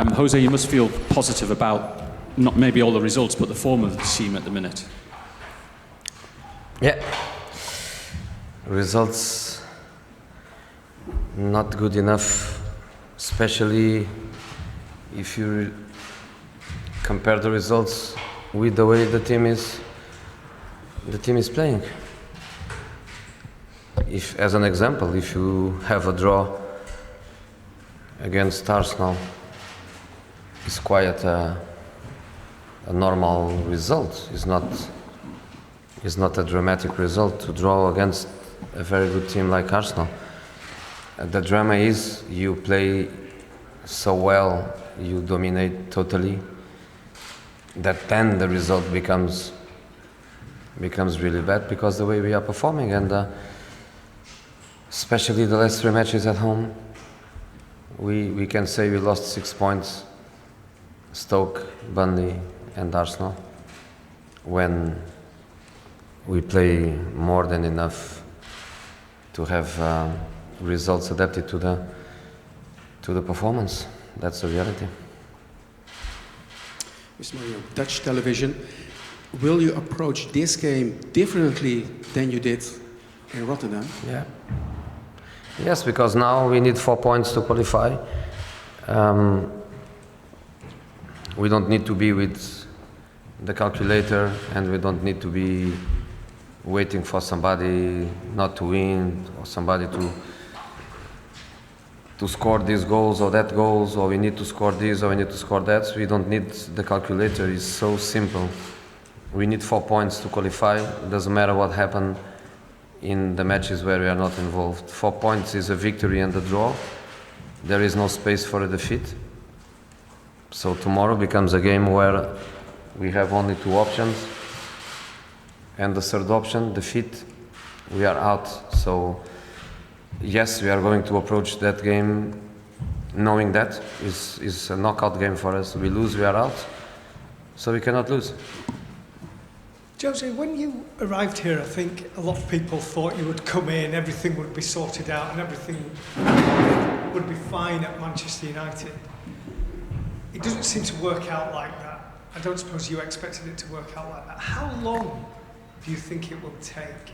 Jose, you must feel positive about not maybe all the results, but the form of the team at the minute. Yeah. Results not good enough, especially if you compare the results with the way the team is playing. If, as an example, if you have a draw against Arsenal, it's quite a normal result. It's not a dramatic result to draw against a very good team like Arsenal. The drama is you play so well, you dominate totally, that then the result becomes really bad because the way we are performing, and especially the last 3 matches at home, we can say we lost 6 points, Stoke, Burnley and Arsenal, when we play more than enough to have results adapted to the performance. That's the reality. Mr. Mourinho, Dutch television, will you approach this game differently than you did in Rotterdam? Yeah. Yes, because now we need 4 points to qualify. We don't need to be with the calculator, and we don't need to be waiting for somebody not to win, or somebody to score these goals or that goals, or we need to score this or we need to score that. We don't need the calculator. It's so simple. We need 4 points to qualify. It doesn't matter what happened in the matches where we are not involved. 4 points is a victory and a draw. There is no space for a defeat. So tomorrow becomes a game where we have only 2 options, and the third option, defeat, we are out. So yes, we are going to approach that game knowing that is a knockout game for us. We lose, we are out. So we cannot lose. Jose, when you arrived here, I think a lot of people thought you would come in, everything would be sorted out and everything would be fine at Manchester United. It doesn't seem to work out like that. I don't suppose you expected it to work out like that. How long do you think it will take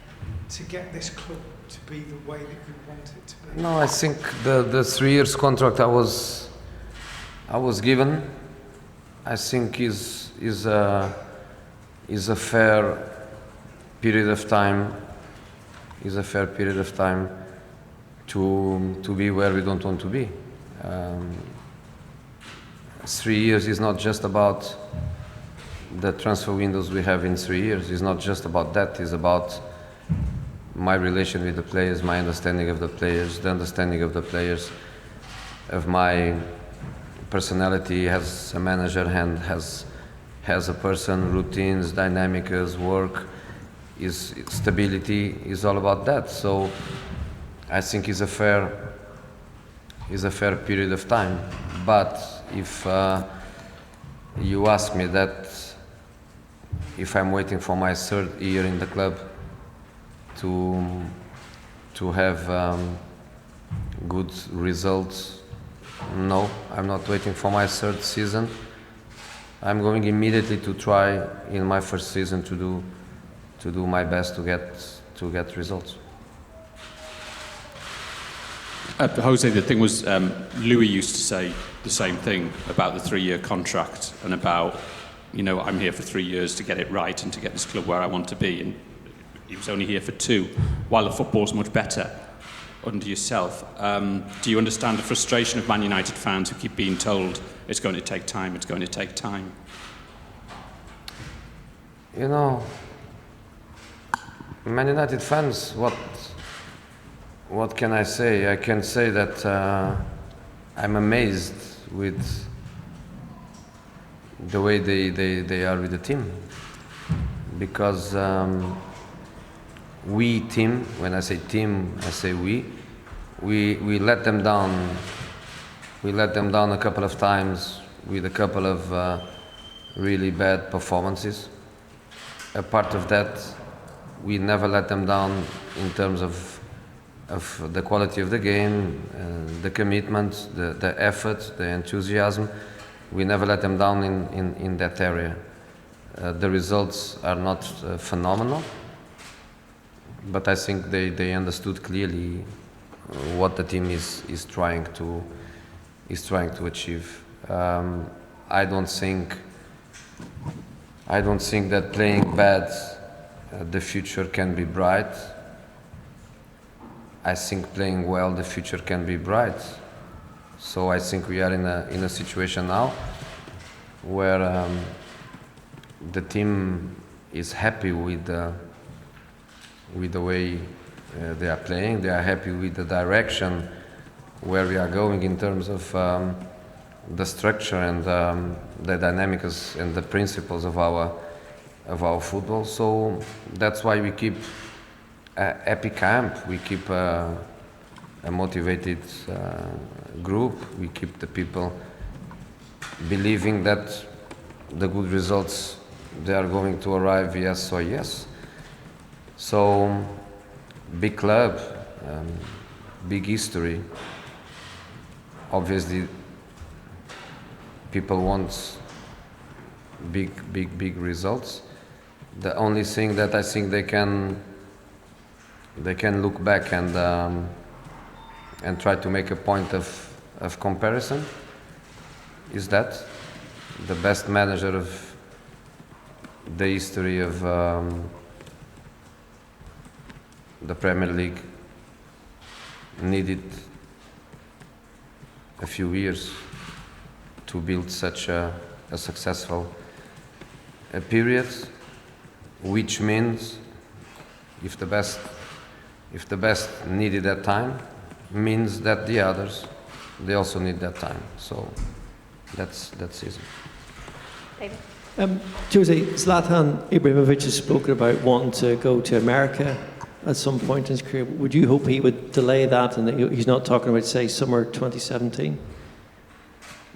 to get this club to be the way that you want it to be? No, I think the 3 years contract I was given, I think is a fair period of time. Is a fair period of time to be where we don't want to be. 3 years is not just about the transfer windows we have in 3 years. It's not just about that. It's about my relation with the players, my understanding of the players, the understanding of the players, of my personality as a manager and as a person, routines, dynamics, work, is stability, is all about that. So I think it's a fair period of time. But if you ask me that, if I'm waiting for my 3rd year in the club to have good results, no, I'm not waiting for my 3rd season. I'm going immediately to try in my 1st season to do my best to get results. Jose, the thing was, Louis used to say the same thing about the 3-year contract and about, I'm here for 3 years to get it right and to get this club where I want to be. And he was only here for 2, while the football's much better under yourself. Do you understand the frustration of Man United fans who keep being told it's going to take time, it's going to take time? Man United fans, what can I say? I can say that I'm amazed with the way they are with the team, because we team, when I say team, I say we let them down. We let them down a couple of times with a couple of really bad performances. A part of that, we never let them down in terms of of the quality of the game, the commitment, the effort, the enthusiasm. We never let them down in that area. The results are not phenomenal, but I think they understood clearly what the team is trying to achieve. I don't think that playing bad, the future can be bright. I think playing well, the future can be bright. So I think we are in a situation now where the team is happy with the way they are playing. They are happy with the direction where we are going in terms of the structure and the dynamics and the principles of our football. So that's why we keep a happy camp. We keep a motivated group. We keep the people believing that the good results, they are going to arrive, yes or yes. So big club, big history. Obviously people want big results. The only thing that I think they can look back and try to make a point of comparison is that the best manager of the history of the Premier League needed a few years to build such a successful period, which means if the best needed that time, means that the others, they also need that time. So that's easy. David? Jose, Zlatan Ibrahimovic has spoken about wanting to go to America at some point in his career. Would you hope he would delay that and that he's not talking about, say, summer 2017?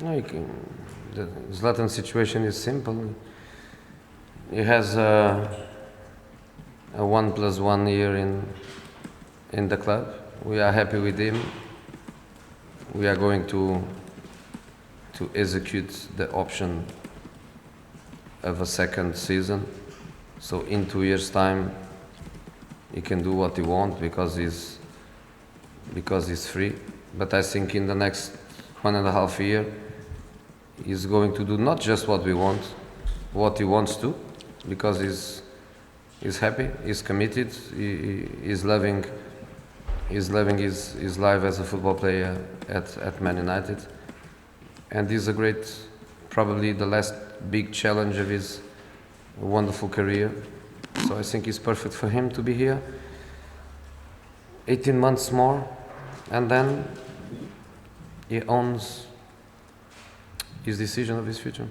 No, the Zlatan situation is simple. He has a 1+1 year in the club. We are happy with him. We are going to execute the option of a second season. So in 2 years' time, he can do what he wants because he's free. But I think in the next 1.5 years, he's going to do not just what we want, what he wants to, because he's happy, he's committed, he's loving his life as a football player at Man United, and he's a great, probably the last big challenge of his wonderful career. So I think it's perfect for him to be here. 18 months more, and then he owns his decision of his future.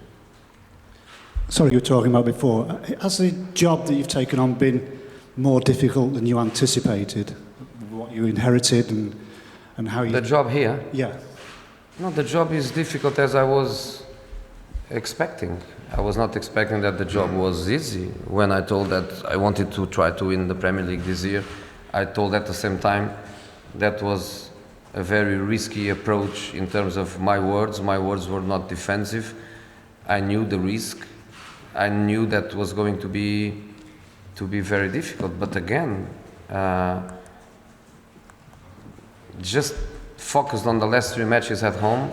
Sorry, you were talking about before. Has the job that you've taken on been more difficult than you anticipated? What you inherited and how you... The job here? Yeah. No, the job is difficult as I was expecting. I was not expecting that the job was easy. When I told that I wanted to try to win the Premier League this year, I told at the same time that was a very risky approach in terms of my words. My words were not defensive. I knew the risk. I knew that was going to be very difficult. But again, just focused on the last 3 matches at home.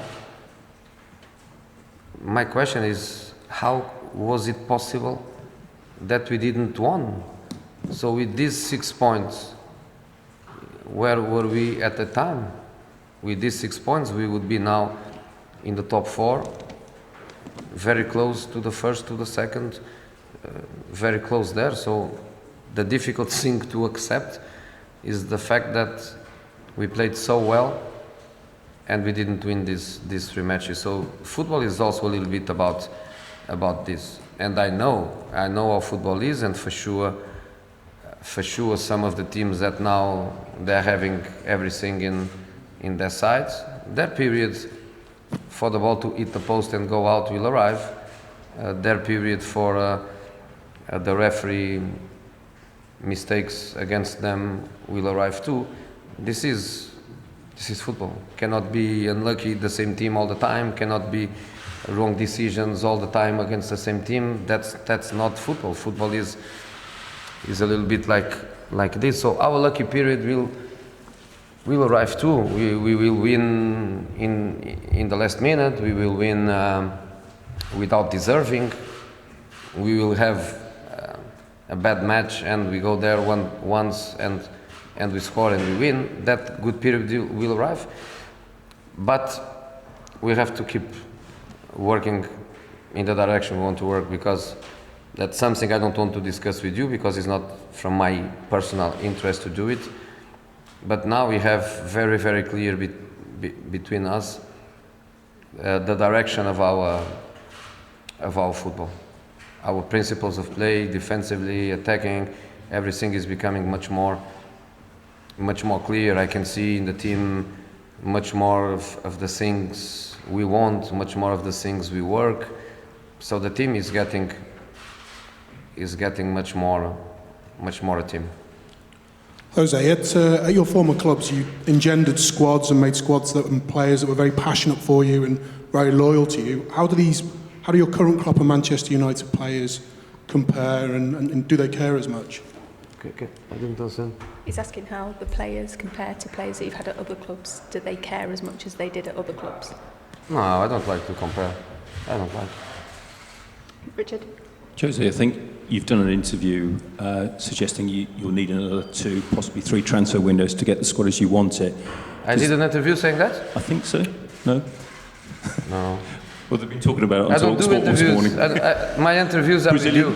My question is, how was it possible that we didn't win? So with these 6 points, where were we at the time? With these 6 points, we would be now in the top 4, very close to the first, to the second, very close there. So the difficult thing to accept is the fact that we played so well and we didn't win these 3 matches. So football is also a little bit about this. And I know how football is, and for sure some of the teams that now they're having everything in their sides, their period for the ball to hit the post and go out will arrive. Their period for the referee mistakes against them will arrive too. this is football. Cannot be unlucky the same team all the time. Cannot be wrong decisions all the time against the same team. That's not football. Football is a little bit like this. So our lucky period will arrive too. We will win in the last minute. We will win without deserving. We will have a bad match and we go there once and we score and we win. That good period will arrive. But we have to keep working in the direction we want to work, because that's something I don't want to discuss with you, because it's not from my personal interest to do it. But now we have very, very clear between us the direction of our football. Our principles of play, defensively, attacking, everything is becoming much more clear. I can see in the team much more of the things we want, much more of the things we work. So the team is getting much more a team. Jose, at your former clubs, you engendered squads and made squads and players that were very passionate for you and very loyal to you. How do your current crop of Manchester United players compare, and do they care as much? Okay. I didn't understand. He's asking how the players compare to players that you've had at other clubs. Do they care as much as they did at other clubs? No, I don't like to compare. I don't like. Richard? Jose, I think you've done an interview suggesting you'll need another 2, possibly 3 transfer windows to get the squad as you want it. I did an interview saying that? I think so. No? No. Well, they've been talking about it on I don't do TalkSport this interviews. morning. My interviews are with you.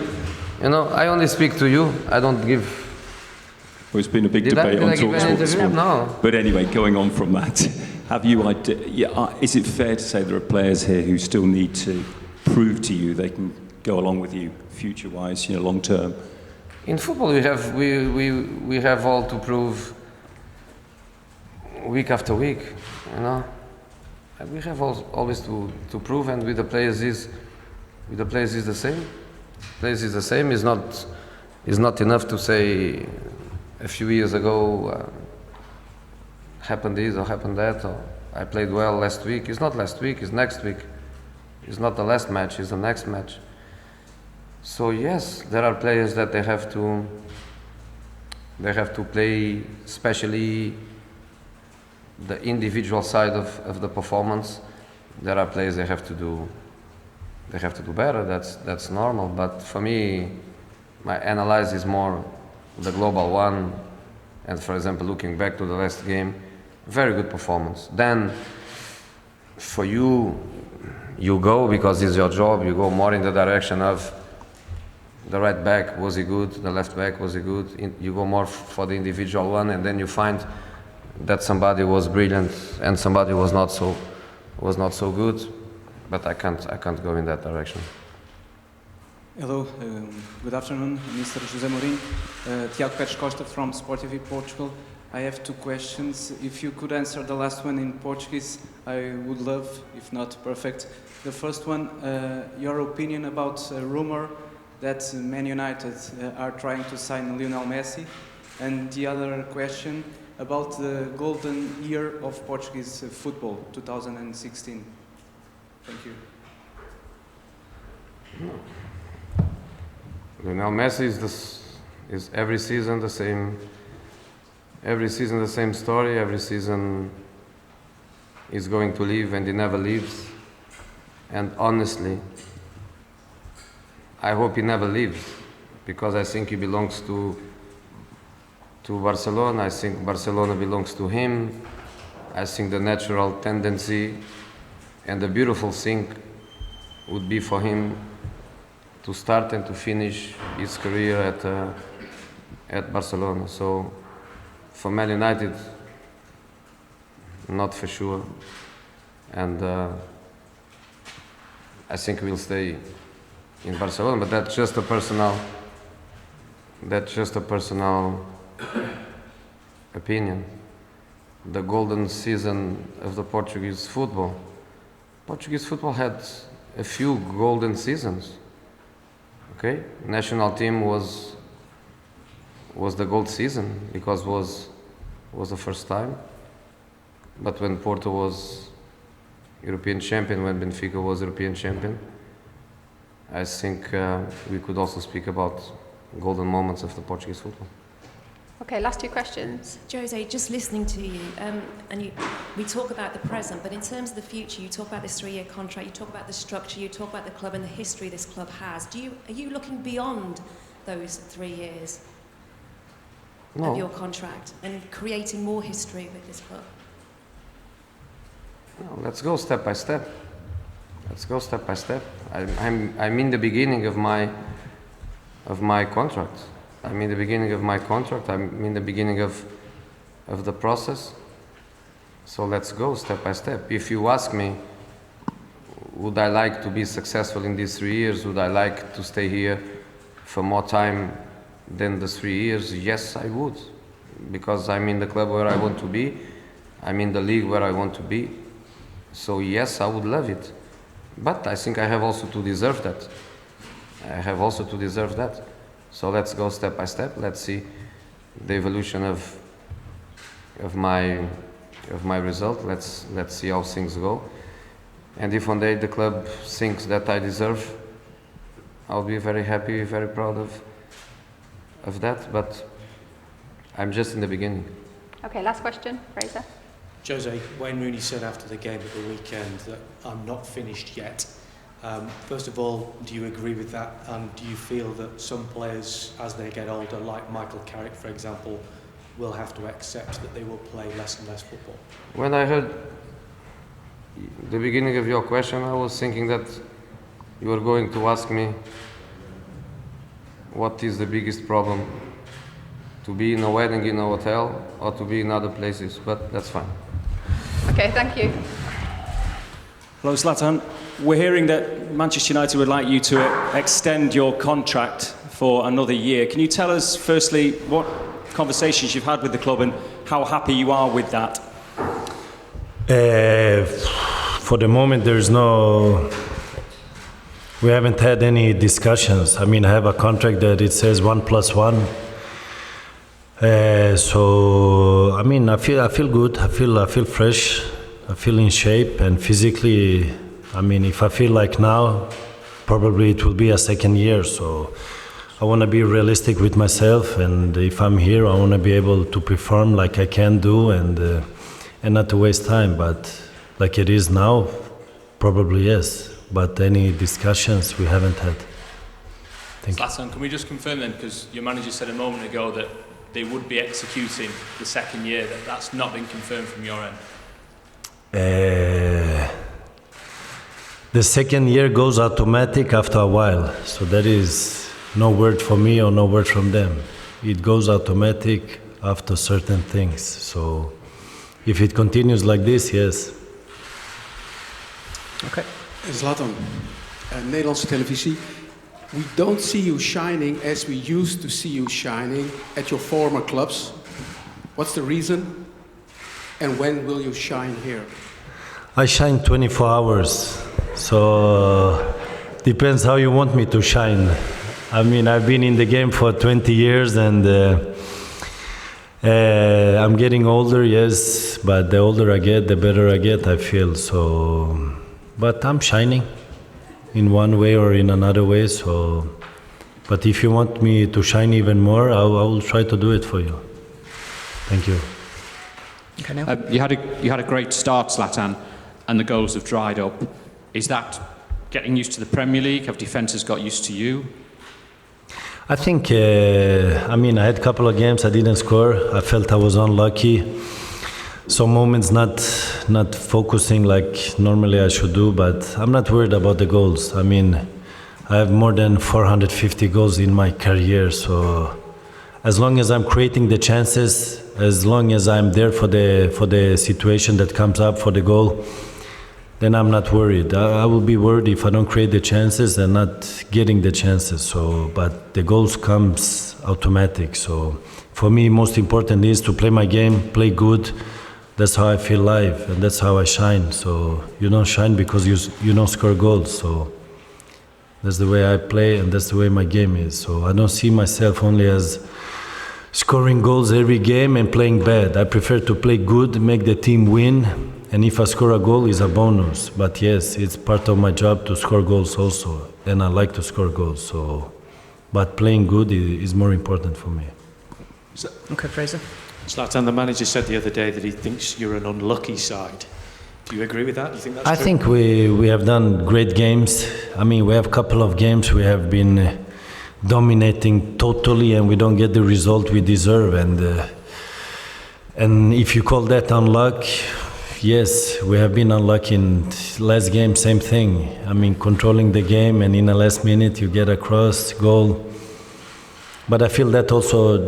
You know, I only speak to you. I don't give. Well, it's been a big Did debate I on give an TalkSport this interview? morning. No. But anyway, going on from that, is it fair to say there are players here who still need to prove to you they can go along with you future-wise, long term? In football, we have all to prove week after week. We have always to prove, and with the players is the same. Players is the same. Is not enough to say a few years ago happened this or happened that, or I played well last week. It's not last week. It's next week. It's not the last match. It's the next match. So yes, there are players that they have to play, especially the individual side of the performance. There are players they have to do better. That's normal. But for me, my analysis is more the global one. And for example, looking back to the last game, very good performance. Then for you go, because it's your job, you go more in the direction of the right back, was he good? The left back, was he good? You go more for the individual one, and then you find that somebody was brilliant and somebody was not so good. But I can't go in that direction. Hello, good afternoon, Mr. José Mourinho. Tiago Pérez Costa from Sport TV Portugal. I have 2 questions. If you could answer the last one in Portuguese, I would love, if not perfect. The first one, your opinion about a rumor that Man United are trying to sign Lionel Messi. And the other question about the golden year of Portuguese football, 2016. Thank you. Lionel Messi is every season the same. Every season the same story. Every season he's going to leave and he never leaves. And honestly, I hope he never leaves, because I think he belongs to Barcelona. I think Barcelona belongs to him. I think the natural tendency and the beautiful thing would be for him to start and to finish his career at Barcelona. So for Man United, not for sure. And I think we'll stay in Barcelona, but that's just a personal opinion. The golden season of the Portuguese football. Portuguese football had a few golden seasons. Okay, national team was the gold season, because was was the first time. But when Porto was European champion, when Benfica was European champion, I think we could also speak about golden moments of the Portuguese football. Okay, last two questions. Jose, just listening to you, we talk about the present, but in terms of the future, you talk about this 3-year contract, you talk about the structure, you talk about the club and the history this club has. Are you looking beyond those 3 years of your contract and creating more history with this club? No, let's go step by step. Let's go step by step. I'm in the beginning of my contract. I'm in the beginning of my contract. I'm in the beginning of the process. So let's go step by step. If you ask me, would I like to be successful in these 3 years? Would I like to stay here for more time than the 3 years? Yes, I would. Because I'm in the club where I want to be. I'm in the league where I want to be. So yes, I would love it. But I think I have also to deserve that. I have also to deserve that. So let's go step by step. Let's see the evolution of my result. Let's see how things go. And if one day the club thinks that I deserve, I'll be very happy, very proud of that. But I'm just in the beginning. Okay, last question, Fraser. Jose, Wayne Rooney said after the game at the weekend that I'm not finished yet. First of all, do you agree with that? And do you feel that some players, as they get older, like Michael Carrick, for example, will have to accept that they will play less and less football? When I heard the beginning of your question, I was thinking that you were going to ask me what is the biggest problem, to be in a wedding in a hotel or to be in other places, but that's fine. Okay, thank you. Hello, Zlatan. We're hearing that Manchester United would like you to extend your contract for another year. Can you tell us, firstly, what conversations you've had with the club and how happy you are with that? For the moment, we haven't had any discussions. I mean, I have a contract that it says 1+1. So I mean, I feel good. I feel fresh. I feel in shape, and physically, I mean, if I feel like now, probably it will be a second year. So I want to be realistic with myself, and if I'm here, I want to be able to perform like I can do, and not to waste time. But like it is now, probably yes. But any discussions we haven't had. Thank you. Zlatan, can we just confirm then, because your manager said a moment ago that they would be executing the second year, that's not been confirmed from your end? The second year goes automatic after a while, so there is no word for me or no word from them. It goes automatic after certain things. So if it continues like this, yes. Okay. Zlatan, Nederlandse televisie. We don't see you shining as we used to see you shining at your former clubs. What's the reason? And when will you shine here? I shine 24 hours, so depends how you want me to shine. I mean, I've been in the game for 20 years and I'm getting older, yes, but the older I get, the better I get, I feel. So, but I'm shining in one way or in another way. So, but if you want me to shine even more, I will try to do it for you. Thank you. Okay, you had a great start, Zlatan, and the goals have dried up. Is that getting used to the Premier League? Have defences got used to you? I think, I mean, I had a couple of games I didn't score. I felt I was unlucky. Some moments not focusing like normally I should do, but I'm not worried about the goals. I mean, I have more than 450 goals in my career, so as long as I'm creating the chances, as long as I'm there for the situation that comes up for the goal, then I'm not worried. I will be worried if I don't create the chances and not getting the chances. So, but the goals comes automatic. So, for me, most important is to play my game, play good. That's how I feel live, and that's how I shine. So you don't shine because you don't score goals. So that's the way I play, and that's the way my game is. So I don't see myself only as scoring goals every game and playing bad. I prefer to play good, make the team win, and if I score a goal, it's a bonus. But yes, it's part of my job to score goals also, and I like to score goals. So, but playing good is more important for me. Okay, Fraser. Zlatan, the manager said the other day that he thinks you're an unlucky side. Do you agree with that? Do you think that's I true? think we have done great games. I mean, we have a couple of games we have been dominating totally, and we don't get the result we deserve. And if you call that unluck, yes, we have been unlucky in last game. Same thing. I mean, controlling the game, and in the last minute you get a cross goal. But I feel that also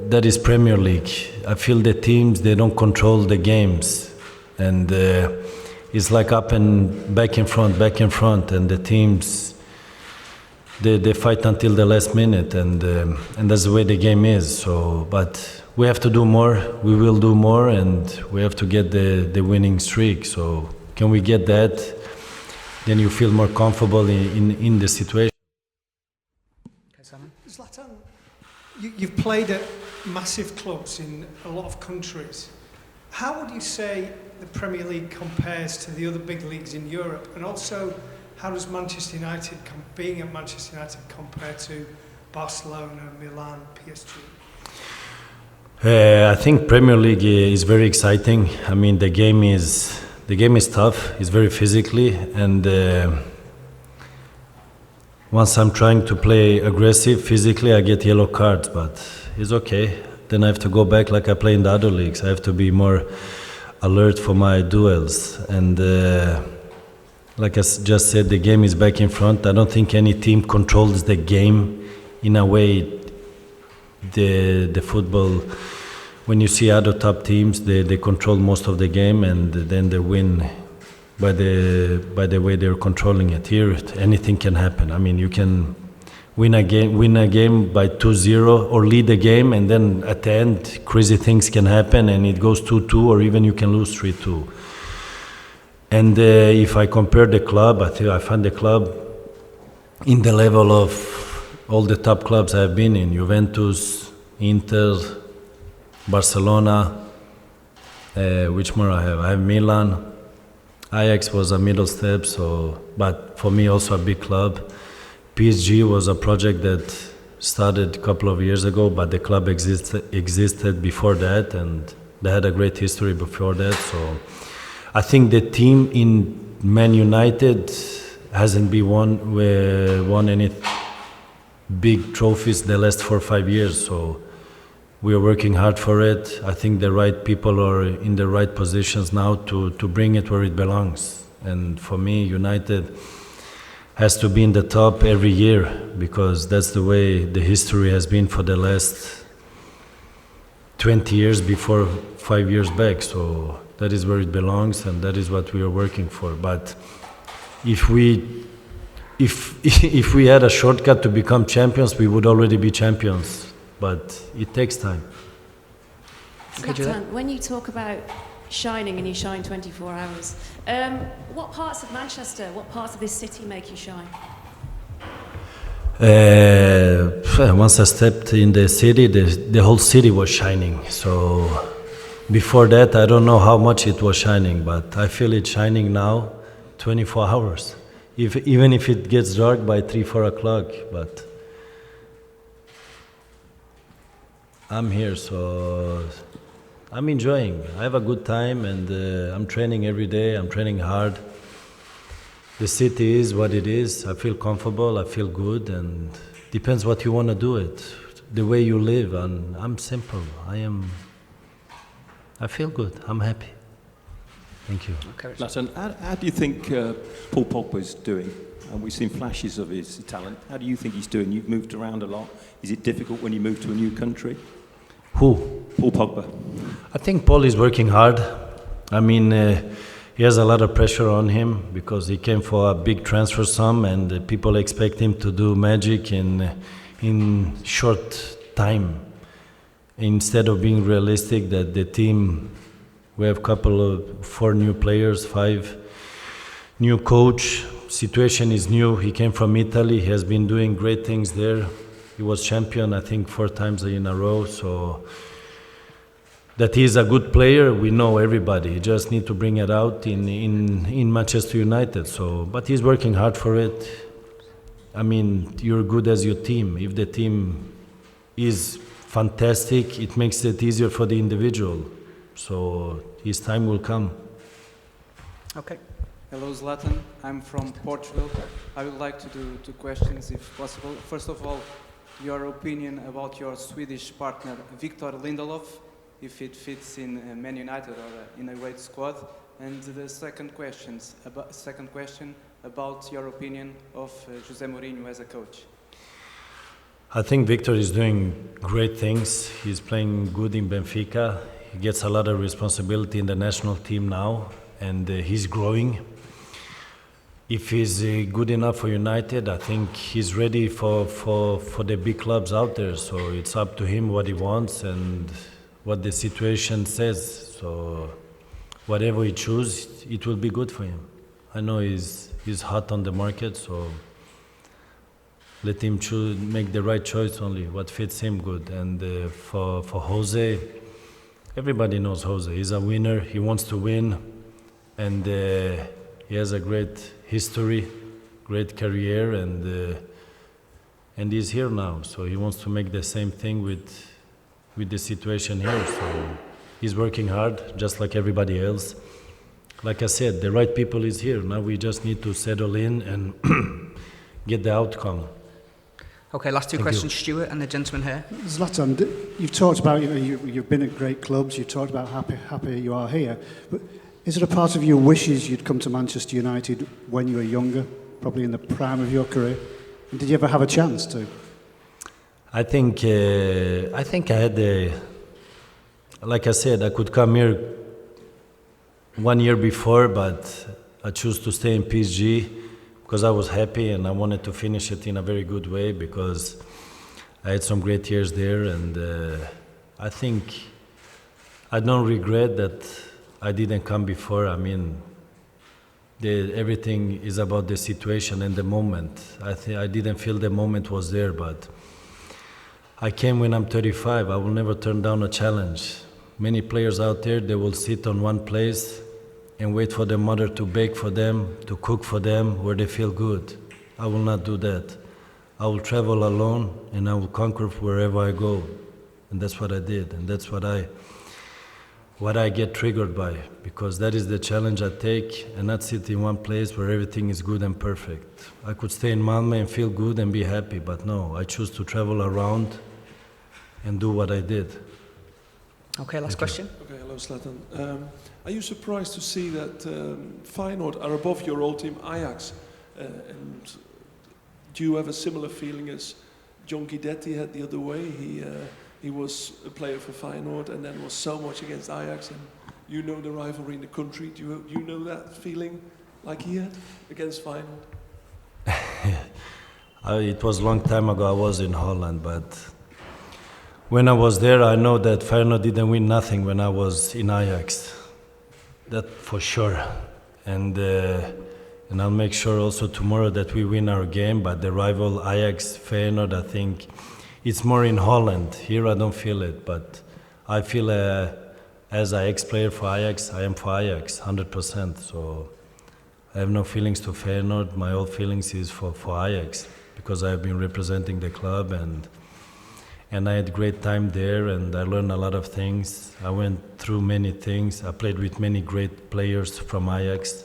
that is Premier League. I feel the teams, they don't control the games, and it's like up and back in front, and the teams they fight until the last minute, and that's the way the game is. So, but we have to do more. We will do more, and we have to get the winning streak. So, can we get that? Then you feel more comfortable in the situation. Zlatan, you've played at massive clubs in a lot of countries. How would you say the Premier League compares to the other big leagues in Europe? And also, how does Manchester United, being at Manchester United, compare to Barcelona, Milan, PSG? I think Premier League is very exciting. I mean, the game is tough. It's very physically, and once I'm trying to play aggressive physically, I get yellow cards, but it's okay. Then I have to go back like I play in the other leagues. I have to be more alert for my duels. And like I just said, the game is back in front. I don't think any team controls the game in a way. The football, when you see other top teams, they control most of the game, and then they win by the way they're controlling it. Here, anything can happen. I mean, you can win a game by 2-0 or lead the game, and then at the end, crazy things can happen, and it goes 2-2, or even you can lose 3-2. And if I compare the club, I find the club in the level of all the top clubs I've been in: Juventus, Inter, Barcelona. Which more I have? I have Milan. Ajax was a middle step, but for me also a big club. PSG was a project that started a couple of years ago, but the club existed before that, and they had a great history before that. So I think the team in Man United hasn't won any big trophies the last 4 or 5 years. So we are working hard for it. I think the right people are in the right positions now to bring it where it belongs. And for me, United has to be in the top every year, because that's the way the history has been for the last 20 years before 5 years back. So that is where it belongs, and that is what we are working for. But if we had a shortcut to become champions, we would already be champions. But it takes time. Zlatan, when you talk about shining and you shine 24 hours, what parts of Manchester, what parts of this city make you shine? Once I stepped in the city, the whole city was shining. So before that, I don't know how much it was shining, but I feel it shining now 24 hours. Even if it gets dark by 3-4 o'clock, but I'm here, so I'm enjoying. I have a good time, and I'm training every day. I'm training hard. The city is what it is. I feel comfortable. I feel good, and depends what you want to do it, the way you live. And I'm simple. I feel good. I'm happy. Thank you. Zlatan, how do you think Paul Pogba's doing? We've seen flashes of his talent. How do you think he's doing? You've moved around a lot. Is it difficult when you move to a new country? Who? Paul Pogba. I think Paul is working hard. I mean, he has a lot of pressure on him because he came for a big transfer sum, and people expect him to do magic in short time. Instead of being realistic, that the team, we have 4 new players, 5 new coach. Situation is new. He came from Italy. He has been doing great things there. He was champion, I think, 4 times in a row. So that he's a good player, we know everybody. He just need to bring it out in Manchester United. So, but he's working hard for it. I mean, you're good as your team. If the team is fantastic, it makes it easier for the individual. So his time will come. Okay. Hello, Zlatan. I'm from Portugal. I would like to do 2 questions, if possible. First of all, your opinion about your Swedish partner, Victor Lindelof, if it fits in Man United or in a great squad. And the second question about your opinion of Jose Mourinho as a coach. I think Victor is doing great things. He's playing good in Benfica. He gets a lot of responsibility in the national team now, and he's growing. If he's good enough for United, I think he's ready for the big clubs out there. So it's up to him what he wants and what the situation says. So whatever he chooses, it will be good for him. I know he's hot on the market, so let him choose, make the right choice only, what fits him good. And for Jose, everybody knows Jose. He's a winner, he wants to win, and he has a great history, great career, and he's here now. So he wants to make the same thing with the situation here. So he's working hard, just like everybody else. Like I said, the right people is here. Now we just need to settle in and get the outcome. Okay, last 2 Thank questions, you. Stuart and the gentleman here. Zlatan, you've talked about, you've been at great clubs, you've talked about how happy you are here, but is it a part of your wishes you'd come to Manchester United when you were younger, probably in the prime of your career? And did you ever have a chance to? I think I had like I said, I could come here 1 year before, but I chose to stay in PSG because I was happy and I wanted to finish it in a very good way because I had some great years there, and I think I don't regret that I didn't come before. I mean, everything is about the situation and the moment. I didn't feel the moment was there, but I came when I'm 35. I will never turn down a challenge. Many players out there, they will sit on one place and wait for their mother to bake for them, to cook for them, where they feel good. I will not do that. I will travel alone and I will conquer wherever I go. And that's what I did, and that's what I get triggered by, because that is the challenge I take, and not sit in one place where everything is good and perfect. I could stay in Malmö and feel good and be happy, but no, I choose to travel around and do what I did. Okay, last question. Okay, hello Zlatan. Are you surprised to see that Feyenoord are above your old team Ajax? And do you have a similar feeling as John Guidetti had the other way? He was a player for Feyenoord and then was so much against Ajax, and you know the rivalry in the country. Do you know that feeling like he had against Feyenoord? It was a long time ago. I was in Holland, but when I was there, I know that Feyenoord didn't win nothing when I was in Ajax. That for sure. And I'll make sure also tomorrow that we win our game. But the rival Ajax, Feyenoord, I think it's more in Holland. Here I don't feel it, but I feel as an ex-player for Ajax, I am for Ajax 100%. So I have no feelings to Feyenoord. My old feelings is for Ajax, because I have been representing the club, and I had a great time there, and I learned a lot of things. I went through many things. I played with many great players from Ajax.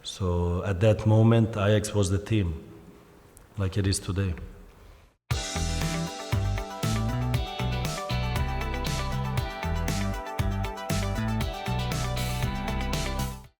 So at that moment, Ajax was the team, like it is today.